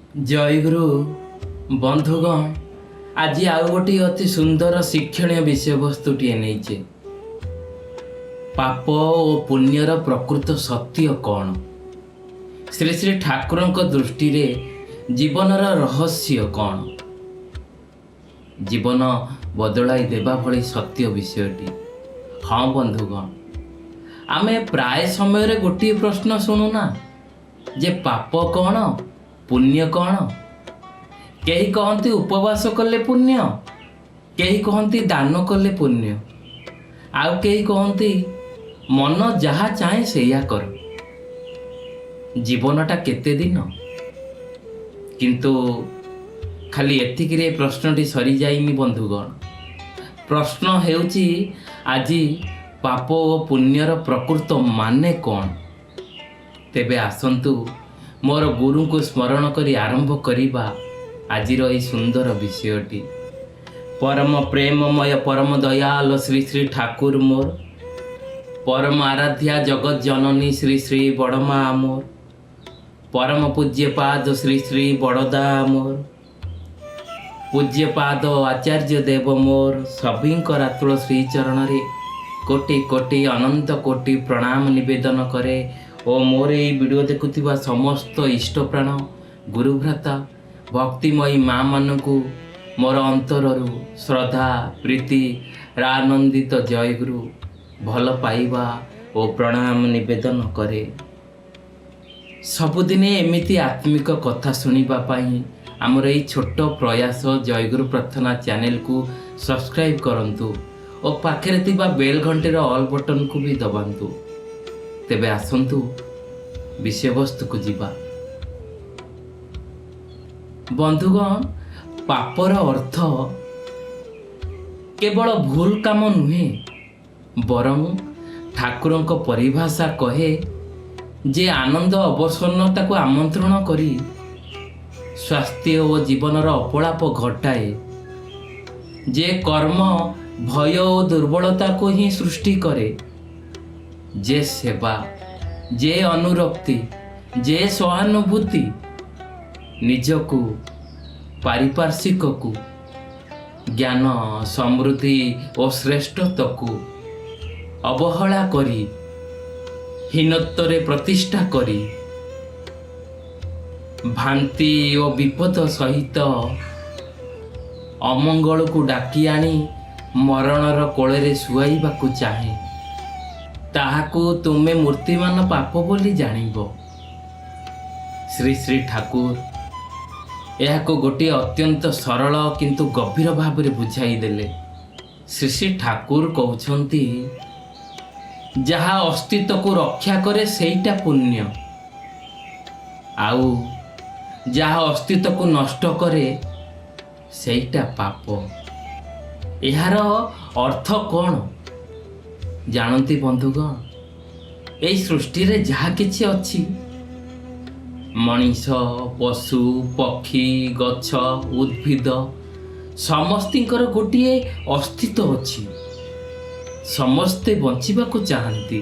ଜୟଗୁରୁ ବନ୍ଧୁଗଣ, ଆଜି ଆଉ ଗୋଟିଏ ଅତି ସୁନ୍ଦର ଶିକ୍ଷଣୀୟ ବିଷୟବସ୍ତୁଟିଏ ନେଇଛେ। ପାପ ଓ ପୁଣ୍ୟର ପ୍ରକୃତ ସତ୍ୟ କ'ଣ? ଶ୍ରୀ ଶ୍ରୀ ଠାକୁରଙ୍କ ଦୃଷ୍ଟିରେ ଜୀବନର ରହସ୍ୟ କ'ଣ? ଜୀବନ ବଦଳାଇ ଦେବା ଭଳି ସତ୍ୟ ବିଷୟଟି। ହଁ ବନ୍ଧୁଗଣ, ଆମେ ପ୍ରାୟ ସମୟରେ ଗୋଟିଏ ପ୍ରଶ୍ନ ଶୁଣୁନା ଯେ ପାପ କ'ଣ, ପୁଣ୍ୟ କ'ଣ? କେହି କହନ୍ତି ଉପବାସ କଲେ ପୁଣ୍ୟ, କେହି କହନ୍ତି ଦାନ କଲେ ପୁଣ୍ୟ, ଆଉ କେହି କହନ୍ତି ମନ ଯାହା ଚାହେଁ ସେଇଆ କର। ଜୀବନଟା କେତେ ଦିନ? କିନ୍ତୁ ଖାଲି ଏତିକିରେ ପ୍ରଶ୍ନଟି ସରିଯାଇନି ବନ୍ଧୁଗଣ। ପ୍ରଶ୍ନ ହେଉଛି ଆଜି ପାପ ଓ ପୁଣ୍ୟର ପ୍ରକୃତ ମାନେ କ'ଣ? ତେବେ ଆସନ୍ତୁ ମୋର ଗୁରୁଙ୍କୁ ସ୍ମରଣ କରି ଆରମ୍ଭ କରିବା ଆଜିର ଏହି ସୁନ୍ଦର ବିଷୟଟି। ପରମ ପ୍ରେମମୟ ପରମ ଦୟାଲ ଶ୍ରୀ ଶ୍ରୀ ଠାକୁର ମୋର, ପରମ ଆରାଧ୍ୟା ଜଗତ ଜନନୀ ଶ୍ରୀ ଶ୍ରୀ ବଡ଼ମା ମୋର, ପରମ ପୂଜ୍ୟପାଦ ଶ୍ରୀ ଶ୍ରୀ ବଡ଼ଦା ମୋର, ପୂଜ୍ୟପାଦ ଆଚାର୍ଯ୍ୟ ଦେବ ମୋର, ସଭିଙ୍କର ଆତୁଳ ଶ୍ରୀଚରଣରେ କୋଟି କୋଟି ଅନନ୍ତ କୋଟି ପ୍ରଣାମ ନିବେଦନ କରେ ଓ ମୋର ଏହି ଭିଡ଼ିଓ ଦେଖୁଥିବା ସମସ୍ତ ଇଷ୍ଟପ୍ରାଣ ଗୁରୁଭ୍ରାତା ଭକ୍ତିମୟୀ ମା ମାନଙ୍କୁ ମୋର ଅନ୍ତରରୁ ଶ୍ରଦ୍ଧା ପ୍ରୀତି ଆନନ୍ଦିତ ଜୟଗୁରୁ ଭଲ ପାଇବା ଓ ପ୍ରଣାମ ନିବେଦନ କରେ। ସବୁଦିନେ ଏମିତି ଆତ୍ମିକ କଥା ଶୁଣିବା ପାଇଁ ଆମର ଏହି ଛୋଟ ପ୍ରୟାସ ଜୟଗୁରୁ ପ୍ରାର୍ଥନା ଚ୍ୟାନେଲକୁ ସବସ୍କ୍ରାଇବ୍ କରନ୍ତୁ ଓ ପାଖରେ ଥିବା ବେଲ୍ ଘଣ୍ଟିର ଅଲ୍ ବଟନକୁ ବି ଦବାନ୍ତୁ। ତେବେ ଆସନ୍ତୁ ବିଷୟବସ୍ତୁକୁ ଯିବା। ବନ୍ଧୁଗଣ, ପାପର ଅର୍ଥ କେବଳ ଭୁଲ କାମ ନୁହେଁ, ବରଂ ଠାକୁରଙ୍କ ପରିଭାଷା କହେ ଯେ ଆନନ୍ଦ ଅବସନ୍ନତାକୁ ଆମନ୍ତ୍ରଣ କରି ସ୍ୱାସ୍ଥ୍ୟ ଓ ଜୀବନର ଅପଳାପ ଘଟାଏ, ଯେ କର୍ମ ଭୟ ଓ ଦୁର୍ବଳତାକୁ ହିଁ ସୃଷ୍ଟି କରେ, ଯେ ସେବା, ଯେ ଅନୁରକ୍ତି, ଯେ ସହାନୁଭୂତି ନିଜକୁ ପାରିପାର୍ଶ୍ୱିକକୁ ଜ୍ଞାନ ସମୃଦ୍ଧି ଓ ଶ୍ରେଷ୍ଠତ୍ୱକୁ ଅବହେଳା କରି ହୀନତ୍ୱରେ ପ୍ରତିଷ୍ଠା କରି ଭ୍ରାନ୍ତି ଓ ବିପଦ ସହିତ ଅମଙ୍ଗଳକୁ ଡାକି ଆଣି ମରଣର କୋଳରେ ଶୁଆଇବାକୁ ଚାହେଁ, ତାହାକୁ ତୁମେ ମୂର୍ତ୍ତିମାନ ପାପ ବୋଲି ଜାଣିବ। ଶ୍ରୀ ଶ୍ରୀ ଠାକୁର ଏହାକୁ ଗୋଟିଏ ଅତ୍ୟନ୍ତ ସରଳ କିନ୍ତୁ ଗଭୀର ଭାବରେ ବୁଝାଇ ଦେଲେ। ଶ୍ରୀ ଶ୍ରୀ ଠାକୁର କହୁଛନ୍ତି, ଯାହା ଅସ୍ତିତ୍ୱକୁ ରକ୍ଷା କରେ ସେଇଟା ପୁଣ୍ୟ, ଆଉ ଯାହା ଅସ୍ତିତ୍ୱକୁ ନଷ୍ଟ କରେ ସେଇଟା ପାପ। ଏହାର ଅର୍ଥ କ'ଣ ଜାଣନ୍ତି ବନ୍ଧୁଗଣ? ଏହି ସୃଷ୍ଟିରେ ଯାହା କିଛି ଅଛି, ମଣିଷ, ପଶୁ, ପକ୍ଷୀ, ଗଛ, ଉଦ୍ଭିଦ ସମସ୍ତଙ୍କର ଗୋଟିଏ ଅସ୍ତିତ୍ୱ ଅଛି। ସମସ୍ତେ ବଞ୍ଚିବାକୁ ଚାହାନ୍ତି,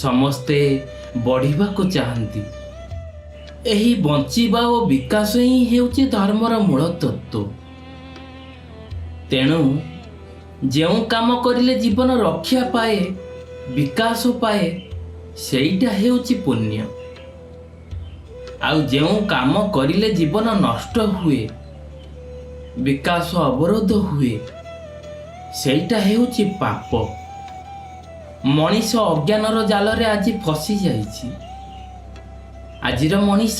ସମସ୍ତେ ବଢ଼ିବାକୁ ଚାହାନ୍ତି। ଏହି ବଞ୍ଚିବା ଓ ବିକାଶ ହିଁ ହେଉଛି ଧର୍ମର ମୂଳ ତତ୍ତ୍ୱ। ତେଣୁ ଯେଉଁ କାମ କରିଲେ ଜୀବନ ରକ୍ଷା ପାଏ, ବିକାଶ ପାଏ, ସେଇଟା ହେଉଛି ପୁଣ୍ୟ। ଆଉ ଯେଉଁ କାମ କରିଲେ ଜୀବନ ନଷ୍ଟ ହୁଏ, ବିକାଶ ଅବରୋଧ ହୁଏ, ସେଇଟା ହେଉଛି ପାପ। ମଣିଷ ଅଜ୍ଞାନର ଜାଲରେ ଆଜି ଫସି ଯାଇଛି। ଆଜିର ମଣିଷ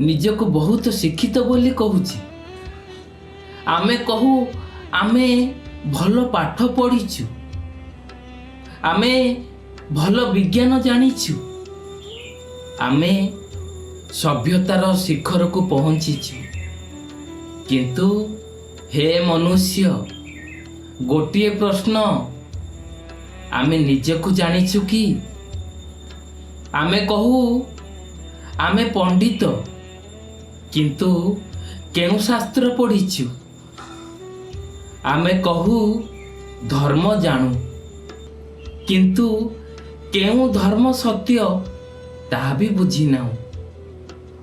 ନିଜକୁ ବହୁତ ଶିକ୍ଷିତ ବୋଲି କହୁଛି। ଆମେ କହୁ ଆମେ ଭଲ ପାଠ ପଢ଼ିଛୁ, ଆମେ ଭଲ ବିଜ୍ଞାନ ଜାଣିଛୁ, ଆମେ ସଭ୍ୟତାର ଶିଖରକୁ ପହଞ୍ଚିଛୁ। କିନ୍ତୁ ହେ ମନୁଷ୍ୟ, ଗୋଟିଏ ପ୍ରଶ୍ନ, ଆମେ ନିଜକୁ ଜାଣିଛୁ କି? ଆମେ କହୁ ଆମେ ପଣ୍ଡିତ, କିନ୍ତୁ କେଉଁ ଶାସ୍ତ୍ର ପଢ଼ିଛୁ? ଆମେ କହୁ ଧର୍ମ ଜାଣୁ, କିନ୍ତୁ କେଉଁ ଧର୍ମ ସତ୍ୟ ତାହା ବି ବୁଝିନାହୁଁ।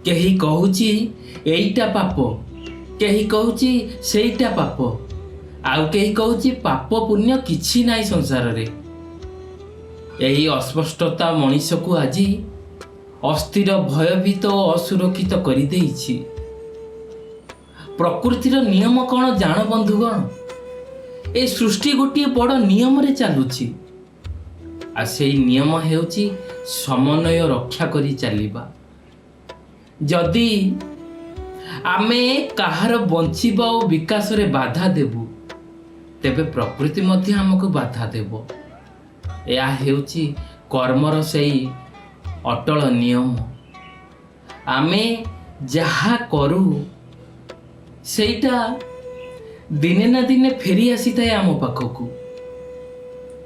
କେହି କହୁଛି ଏଇଟା ପାପ, କେହି କହୁଛି ସେଇଟା ପାପ, ଆଉ କେହି କହୁଛି ପାପ ପୁଣ୍ୟ କିଛି ନାହିଁ ସଂସାରରେ। ଏହି ଅସ୍ପଷ୍ଟତା ମଣିଷକୁ ଆଜି ଅସ୍ଥିର, ଭୟଭୀତ ଓ ଅସୁରକ୍ଷିତ କରିଦେଇଛି। ପ୍ରକୃତିର ନିୟମ କ'ଣ ଜାଣ ବନ୍ଧୁଗଣ? ଏ ସୃଷ୍ଟି ଗୋଟିଏ ବଡ଼ ନିୟମରେ ଚାଲୁଛି, ଆଉ ସେଇ ନିୟମ ହେଉଛି ସମନ୍ୱୟ ରକ୍ଷା କରି ଚାଲିବା। ଯଦି ଆମେ କାହାର ବଞ୍ଚିବା ଓ ବିକାଶରେ ବାଧା ଦେବୁ, ତେବେ ପ୍ରକୃତି ମଧ୍ୟ ଆମକୁ ବାଧା ଦେବ। ଏହା ହେଉଛି କର୍ମର ସେଇ ଅଟଳ ନିୟମ। ଆମେ ଯାହା କରୁ ସେଇଟା ଦିନେ ନା ଦିନେ ଫେରି ଆସିଥାଏ ଆମ ପାଖକୁ।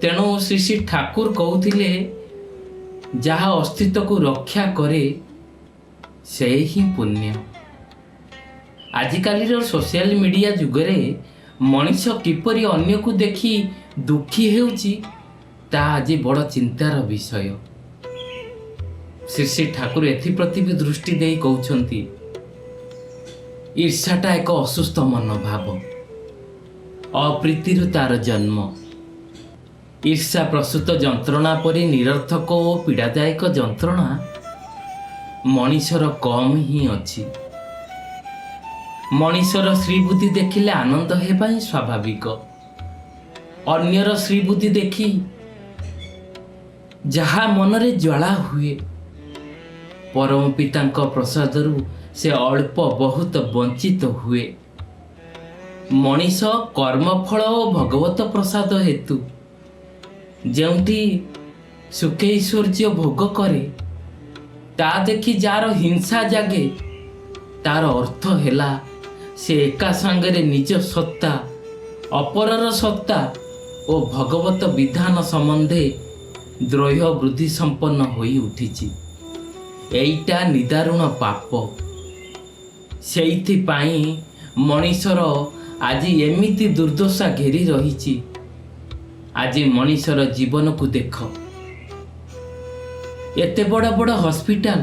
ତେଣୁ ଶ୍ରୀ ଶ୍ରୀ ଠାକୁର କହୁଥିଲେ, ଯାହା ଅସ୍ତିତ୍ୱକୁ ରକ୍ଷା କରେ ସେ ହିଁ ପୁଣ୍ୟ। ଆଜିକାଲିର ସୋସିଆଲ ମିଡ଼ିଆ ଯୁଗରେ ମଣିଷ କିପରି ଅନ୍ୟକୁ ଦେଖି ଦୁଃଖୀ ହେଉଛି, ତାହା ଆଜି ବଡ଼ ଚିନ୍ତାର ବିଷୟ। ଶ୍ରୀ ଶ୍ରୀ ଠାକୁର ଏଥିପ୍ରତି ବି ଦୃଷ୍ଟି ଦେଇ କହୁଛନ୍ତି, ଈର୍ଷାଟା ଏକ ଅସୁସ୍ଥ ମନୋଭାବ, ଅପ୍ରୀତିରୁ ତାର ଜନ୍ମ। ଈର୍ଷା ପ୍ରସୂତ ଯନ୍ତ୍ରଣା ପରି ନିରର୍ଥକ ଓ ପୀଡ଼ାଦାୟକ ଯନ୍ତ୍ରଣା ମଣିଷର କମ୍ ହିଁ ଅଛି। ମଣିଷର ଶ୍ରୀବୁଦ୍ଧି ଦେଖିଲେ ଆନନ୍ଦ ହେବା ହିଁ ସ୍ୱାଭାବିକ। ଅନ୍ୟର ଶ୍ରୀବୁଦ୍ଧି ଦେଖି ଯାହା ମନରେ ଜ୍ୱାଳା ହୁଏ, ପରମ ପିତାଙ୍କ ପ୍ରସାଦରୁ ସେ ଅଳ୍ପ ବହୁତ ବଞ୍ଚିତ ହୁଏ। ମଣିଷ କର୍ମଫଳ ଓ ଭଗବତ ପ୍ରସାଦ ହେତୁ ଯେଉଁଠି ସୁଖୈଶ୍ୱର୍ଯ୍ୟ ଭୋଗ କରେ, ତା ଦେଖି ଯାହାର ହିଂସା ଜାଗେ, ତାର ଅର୍ଥ ହେଲା ସେ ଏକା ସାଙ୍ଗରେ ନିଜ ସତ୍ତା, ଅପରର ସତ୍ତା ଓ ଭଗବତ ବିଧାନ ସମ୍ବନ୍ଧେ ଦ୍ରୋହ ବୃଦ୍ଧି ସମ୍ପନ୍ନ ହୋଇ ଉଠିଛି। ଏଇଟା ନିଦାରୁଣ ପାପ। ସେଇଥିପାଇଁ ମଣିଷର ଆଜି ଏମିତି ଦୁର୍ଦ୍ଦଶା ଘେରି ରହିଛି। ଆଜି ମଣିଷର ଜୀବନକୁ ଦେଖ, ଏତେ ବଡ଼ ବଡ଼ ହସ୍ପିଟାଲ,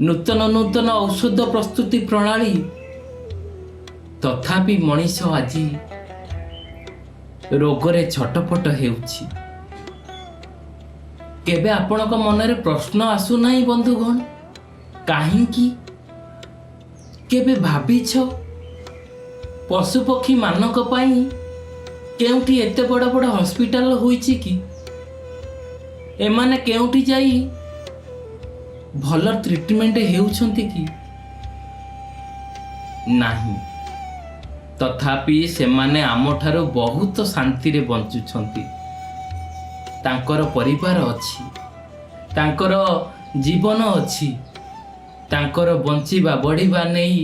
ନୂତନ ନୂତନ ଔଷଧ ପ୍ରସ୍ତୁତି ପ୍ରଣାଳୀ, ତଥାପି ମଣିଷ ଆଜି ରୋଗରେ ଛଟପଟ ହେଉଛି। କେବେ ଆପଣଙ୍କ ମନରେ ପ୍ରଶ୍ନ ଆସୁନାହିଁ ବନ୍ଧୁଗଣ, କାହିଁକି? କେବେ ଭାବିଛ ପଶୁପକ୍ଷୀ ମାନଙ୍କ ପାଇଁ କେଉଁଠି ଏତେ ବଡ଼ ବଡ଼ ହସ୍ପିଟାଲ ହୋଇଛି କି? ଏମାନେ କେଉଁଠି ଯାଇ ଭଲ ଟ୍ରିଟମେଣ୍ଟ ହେଉଛନ୍ତି କି? ନାହିଁ। ତଥାପି ସେମାନେ ଆମଠାରୁ ବହୁତ ଶାନ୍ତିରେ ବଞ୍ଚୁଛନ୍ତି। ତାଙ୍କର ପରିବାର ଅଛି, ତାଙ୍କର ଜୀବନ ଅଛି, ତାଙ୍କର ବଞ୍ଚିବା ବଢ଼ିବା ନେଇ,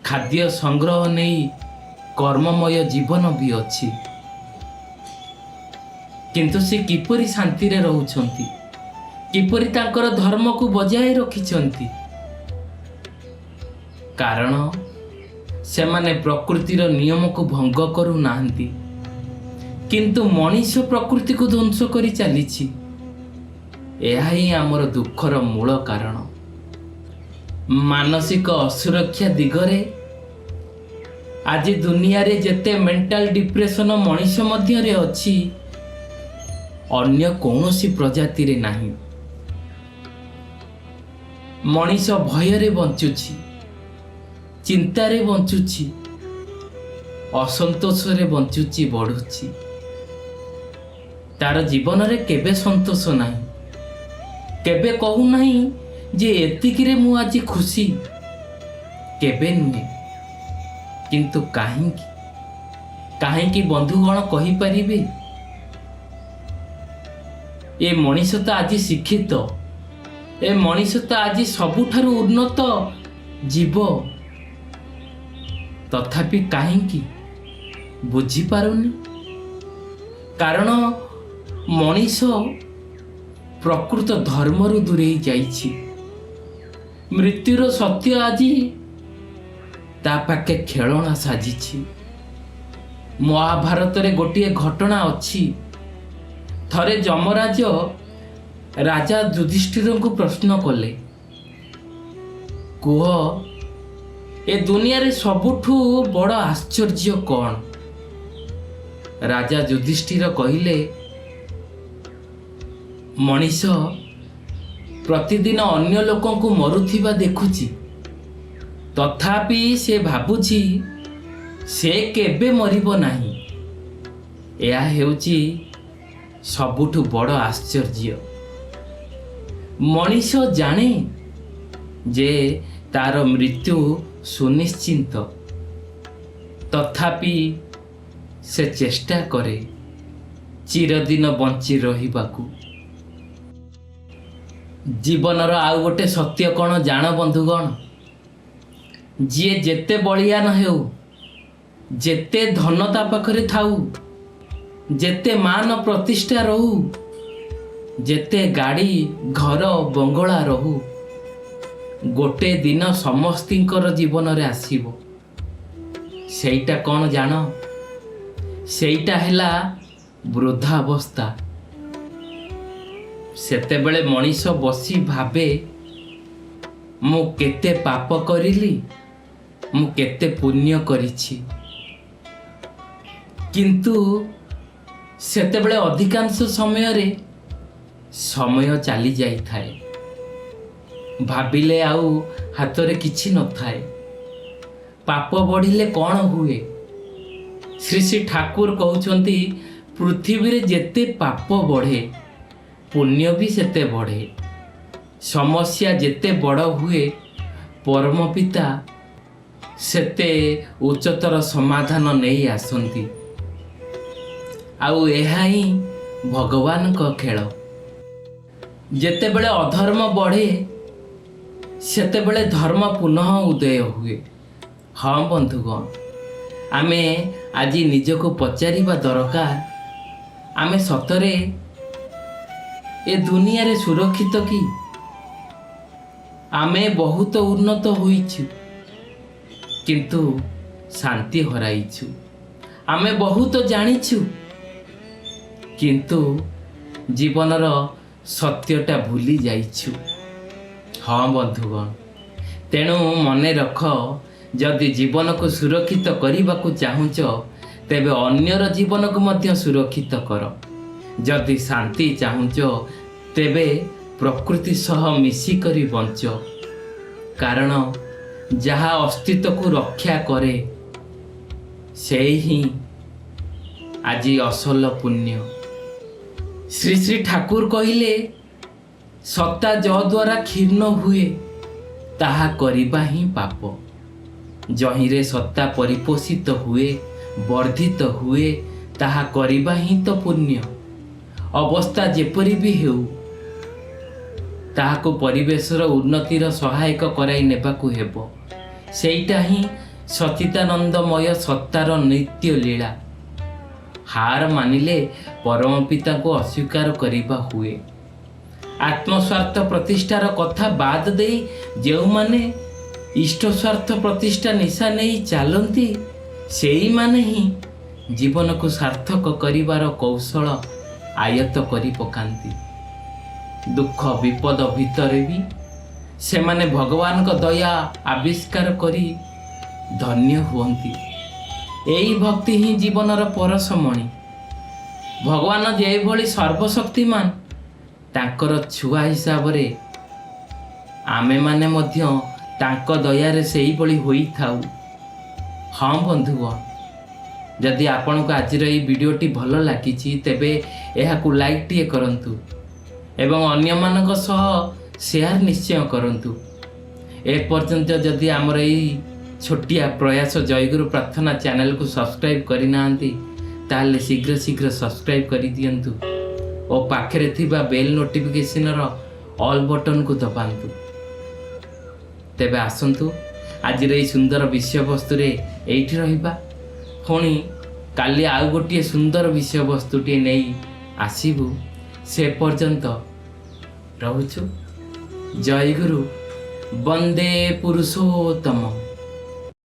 ଖାଦ୍ୟ ସଂଗ୍ରହ ନେଇ କର୍ମମୟ ଜୀବନ ବି ଅଛି। କିନ୍ତୁ ସେ କିପରି ଶାନ୍ତିରେ ରହୁଛନ୍ତି, କିପରି ତାଙ୍କର ଧର୍ମକୁ ବଜାୟ ରଖିଛନ୍ତି? କାରଣ ସେମାନେ ପ୍ରକୃତିର ନିୟମକୁ ଭଙ୍ଗ କରୁନାହାନ୍ତି। କିନ୍ତୁ ମଣିଷ ପ୍ରକୃତିକୁ ଧ୍ୱଂସ କରି ଚାଲିଛି। ଏହା ହିଁ ଆମର ଦୁଃଖର ମୂଳ କାରଣ। ମାନସିକ ଅସୁରକ୍ଷା ଦିଗରେ ଆଜି ଦୁନିଆରେ ଯେତେ ମେଣ୍ଟାଲ ଡିପ୍ରେସନ ମଣିଷ ମଧ୍ୟରେ ଅଛି, ଅନ୍ୟ କୌଣସି ପ୍ରଜାତିରେ ନାହିଁ। ମଣିଷ ଭୟରେ ବଞ୍ଚୁଛି, ଚିନ୍ତାରେ ବଞ୍ଚୁଛି, ଅସନ୍ତୋଷରେ ବଞ୍ଚୁଛି, ବଢ଼ୁଛି। ତାର ଜୀବନରେ କେବେ ସନ୍ତୋଷ ନାହିଁ। କେବେ କହୁନାହିଁ ଯେ ଏତିକିରେ ମୁଁ ଆଜି ଖୁସି, କେବେ ନୁହେଁ। କିନ୍ତୁ କାହିଁକି? କାହିଁକି ବନ୍ଧୁଗଣ କହିପାରିବେ? ଏ ମଣିଷ ତ ଆଜି ଶିକ୍ଷିତ, ଏ ମଣିଷ ତ ଆଜି ସବୁଠାରୁ ଉନ୍ନତ ଜୀବ, ତଥାପି କାହିଁକି ବୁଝିପାରୁନି? କାରଣ ମଣିଷ ପ୍ରକୃତ ଧର୍ମରୁ ଦୂରେଇ ଯାଇଛି। ମୃତ୍ୟୁର ସତ୍ୟ ଆଜି ତା ପାଖେ ଖେଳଣା ସାଜିଛି। ମହାଭାରତରେ ଗୋଟିଏ ଘଟଣା ଅଛି। ଥରେ ଯମରାଜ ରାଜା ଯୁଧିଷ୍ଠିରଙ୍କୁ ପ୍ରଶ୍ନ କଲେ, କୁହ, ଏ ଦୁନିଆରେ ସବୁଠୁ ବଡ଼ ଆଶ୍ଚର୍ଯ୍ୟ କ'ଣ? ରାଜା ଯୁଧିଷ୍ଠିର କହିଲେ, ମଣିଷ ପ୍ରତିଦିନ ଅନ୍ୟ ଲୋକଙ୍କୁ ମରୁଥିବା ଦେଖୁଛି, ତଥାପି ସେ ଭାବୁଛି ସେ କେବେ ମରିବ ନାହିଁ। ଏହା ହେଉଛି ସବୁଠୁ ବଡ଼ ଆଶ୍ଚର୍ଯ୍ୟ। ମଣିଷ ଜାଣେ ଯେ ତାର ମୃତ୍ୟୁ ସୁନିଶ୍ଚିତ, ତଥାପି ସେ ଚେଷ୍ଟା କରେ ଚିରଦିନ ବଞ୍ଚି ରହିବାକୁ। ଜୀବନର ଆଉ ଗୋଟେ ସତ୍ୟ କ'ଣ ଜାଣ ବନ୍ଧୁଗଣ? ଯିଏ ଯେତେ ବଳିୟାନ ହେଉ, ଯେତେ ଧନ ତା ପାଖରେ ଥାଉ, ଯେତେ ମାନ ପ୍ରତିଷ୍ଠା ରହୁ, ଯେତେ ଗାଡ଼ି ଘର ବଙ୍ଗଳା ରହୁ, ଗୋଟେ ଦିନ ସମସ୍ତଙ୍କର ଜୀବନରେ ଆସିବ। ସେଇଟା କ'ଣ ଜାଣ? ସେଇଟା ହେଲା ବୃଦ୍ଧାବସ୍ଥା। ସେତେବେଳେ ମଣିଷ ବସି ଭାବେ, ମୁଁ କେତେ ପାପ କରିଲି, ମୁଁ କେତେ ପୁଣ୍ୟ କରିଛି। କିନ୍ତୁ ସେତେବେଳେ ଅଧିକାଂଶ ସମୟରେ ସମୟ ଚାଲି ଯାଇଥାଏ। ଭାବିଲେ ଆଉ ହାତରେ କିଛି ନଥାଏ। ପାପ ବଢ଼ିଲେ କ'ଣ ହୁଏ? ଶ୍ରୀ ଶ୍ରୀ ଠାକୁର କହୁଛନ୍ତି, ପୃଥିବୀରେ ଯେତେ ପାପ ବଢ଼େ, ପୁଣ୍ୟ ବି ସେତେ ବଢ଼େ। ସମସ୍ୟା ଯେତେ ବଡ଼ ହୁଏ, ପରମ ପିତା ସେତେ ଉଚ୍ଚତର ସମାଧାନ ନେଇ ଆସନ୍ତି। ଆଉ ଏହା ହିଁ ଭଗବାନଙ୍କ ଖେଳ। ଯେତେବେଳେ ଅଧର୍ମ ବଢ଼େ, ସେତେବେଳେ ଧର୍ମ ପୁନଃ ଉଦୟ ହୁଏ। ହଁ ବନ୍ଧୁଗଣ, ଆମେ ଆଜି ନିଜକୁ ପଚାରିବା ଦରକାର, ଆମେ ସତରେ ଏ ଦୁନିଆରେ ସୁରକ୍ଷିତ କି? ଆମେ ବହୁତ ଉନ୍ନତ ହୋଇଛୁ, କିନ୍ତୁ ଶାନ୍ତି ହରାଇଛୁ। ଆମେ ବହୁତ ଜାଣିଛୁ, କିନ୍ତୁ ଜୀବନର ସତ୍ୟଟା ଭୁଲି ଯାଇଛୁ। ହଁ ବନ୍ଧୁଗଣ, ତେଣୁ ମନେ ରଖ, ଯଦି ଜୀବନକୁ ସୁରକ୍ଷିତ କରିବାକୁ ଚାହୁଁଛ, ତେବେ ଅନ୍ୟର ଜୀବନକୁ ମଧ୍ୟ ସୁରକ୍ଷିତ କର। ଯଦି ଶାନ୍ତି ଚାହୁଁଛ, ତେବେ ପ୍ରକୃତି ସହ ମିଶିକରି ବଞ୍ଚ। କାରଣ ଯାହା ଅସ୍ତିତ୍ୱକୁ ରକ୍ଷା କରେ, ସେଇ ହିଁ ଆଜି ଅସଲ ପୁଣ୍ୟ। ଶ୍ରୀ ଶ୍ରୀ ଠାକୁର କହିଲେ, ସତ୍ତା ଯଦ୍ୱାରା କ୍ଷୀର୍ଣ୍ଣ ହୁଏ, ତାହା କରିବା ହିଁ ପାପ। ଯହିଁରେ ସତ୍ତା ପରିପୋଷିତ ହୁଏ, ବର୍ଦ୍ଧିତ ହୁଏ, ତାହା କରିବା ହିଁ ତ ପୁଣ୍ୟ। ଅବସ୍ଥା ଯେପରି ବି ହେଉ, ତାହାକୁ ପରିବେଶର ଉନ୍ନତିର ସହାୟକ କରାଇ ନେବାକୁ ହେବ। ସେଇଟା ହିଁ ସଚ୍ଚିଦାନନ୍ଦମୟ ସତ୍ତାର ନିତ୍ୟ ଲୀଳା। ହାର ମାନିଲେ ପରମ ପିତାଙ୍କୁ ଅସ୍ୱୀକାର କରିବା ହୁଏ। ଆତ୍ମସ୍ୱାର୍ଥ ପ୍ରତିଷ୍ଠାର କଥା ବାଦ ଦେଇ ଯେଉଁମାନେ ଇଷ୍ଟ ସ୍ୱାର୍ଥ ପ୍ରତିଷ୍ଠା ନିଶା ନେଇ ଚାଲନ୍ତି, ସେଇମାନେ ହିଁ ଜୀବନକୁ ସାର୍ଥକ କରିବାର କୌଶଳ ଆୟତ୍ତ କରି ପକାନ୍ତି। ଦୁଃଖ ବିପଦ ଭିତରେ ବି ସେମାନେ ଭଗବାନଙ୍କ ଦୟା ଆବିଷ୍କାର କରି ଧନ୍ୟ ହୁଅନ୍ତି। ଏହି ଭକ୍ତି ହିଁ ଜୀବନର ପରଶମଣି। ଭଗବାନ ଯେଭଳି ସର୍ବଶକ୍ତିମାନ, ତାଙ୍କର ଛୁଆ ହିସାବରେ ଆମେମାନେ ମଧ୍ୟ ତାଙ୍କ ଦୟାରେ ସେଇଭଳି ହୋଇଥାଉ। ହଁ ବନ୍ଧୁଗଣ, ଯଦି ଆପଣଙ୍କୁ ଆଜିର ଏହି ଭିଡ଼ିଓଟି ଭଲ ଲାଗିଛି, ତେବେ ଏହାକୁ ଲାଇକ୍ଟିଏ କରନ୍ତୁ ଏବଂ ଅନ୍ୟମାନଙ୍କ ସହ ସେୟାର ନିଶ୍ଚୟ କରନ୍ତୁ। ଏପର୍ଯ୍ୟନ୍ତ ଯଦି ଆମର ଏହି ଛୋଟିଆ ପ୍ରୟାସ ଜୟଗୁରୁ ପ୍ରାର୍ଥନା ଚ୍ୟାନେଲକୁ ସବସ୍କ୍ରାଇବ୍ କରିନାହାନ୍ତି, ତାହେଲେ ଶୀଘ୍ର ସବସ୍କ୍ରାଇବ୍ କରିଦିଅନ୍ତୁ ଓ ପାଖରେ ଥିବା ବେଲ୍ ନୋଟିଫିକେସନର ଅଲ୍ ବଟନକୁ ଦବାନ୍ତୁ। ତେବେ ଆସନ୍ତୁ, ଆଜିର ଏହି ସୁନ୍ଦର ବିଷୟବସ୍ତୁରେ ଏଇଠି ରହିବା। ପୁଣି କାଲି ଆଉ ଗୋଟିଏ ସୁନ୍ଦର ବିଷୟବସ୍ତୁଟିଏ ନେଇ ଆସିବୁ। ସେ ପର୍ଯ୍ୟନ୍ତ ରହୁଛୁ। ଜୟ ଗୁରୁ, ବନ୍ଦେ ପୁରୁଷୋତ୍ତମ।